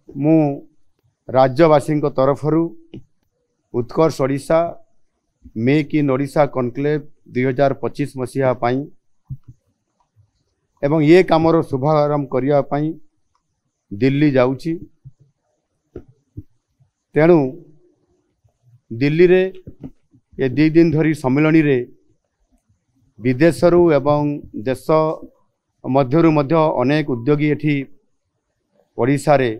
मु राज्यवासी तरफरु Utkarsh Odisha make in Odisha conclave 2025 मसीहा पाई एवं ये कामर शुभारंभ करने दिल्ली जाऊँगी। तेणु दिल्ली रे ये 2 दिन धरी सम्मेलन रे विदेशरू एवं देश मध्यरु मध्य अनेक उद्योगी एठी ओडिशा रे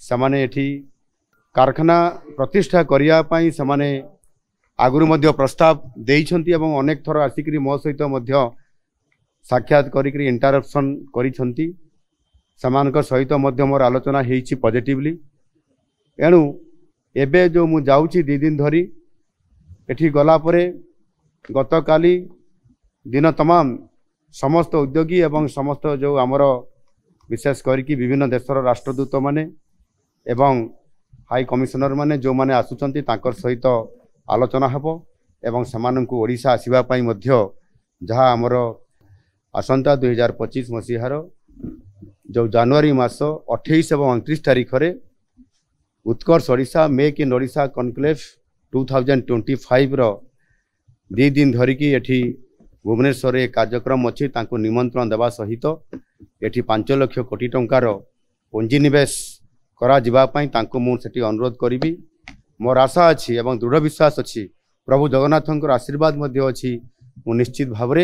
समाने एठी कारखाना प्रतिष्ठा करिया पई समाने आगुरु मध्य प्रस्ताव देइछंती एवं अनेक थर आसिकरी मो सहित मध्य साक्षात करिकरी इंटरप्शन करिछंती। समानक सहित मध्य मोर आलोचना हेइछि पॉजिटिवली। एणु एबे जो मु जाउछि 2 दिन धरी एठी गला परे गतकाली दिन तमाम समस्त उद्योगी एवं समस्त जो आमर विशेष करके विभिन्न देशर राष्ट्रदूत माने एवं हाई कमिशनर माने जो माने आसुचंती तांकर सहित आलोचना हेबो एवं समानंकु ओडिशा आसीबा पई मध्य जहा आमर आसंता 2025 मसीहार जो जनवरी मास 28 एवं 29 तारीख रे Utkarsh Odisha make in Odisha conclave 2025 रो 2 दिन धरिकी एठी भुवनेश्वर कार्यक्रम अच्छी तांको निमंत्रण देवा सहित एठी 5 लाख कोटी टंकार पुंजीनिवेश करा जिबा पई तांको मु सेठी अनुरोध करिवि। मोर आशा अच्छी एवं दृढ़ विश्वास अच्छी प्रभु जगन्नाथंकर आशीर्वाद मध्य अच्छी मु निश्चित भाव रे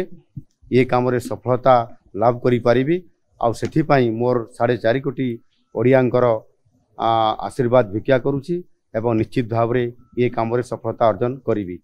ये काम रे सफलता लाभ करि पारिबि। आ सेठी पई मोर 4.5 कोटी ओडियांकर आशीर्वाद भिक्षा करूची एवं निश्चित भाव रे ये काम रे सफलता अर्जन करिवि।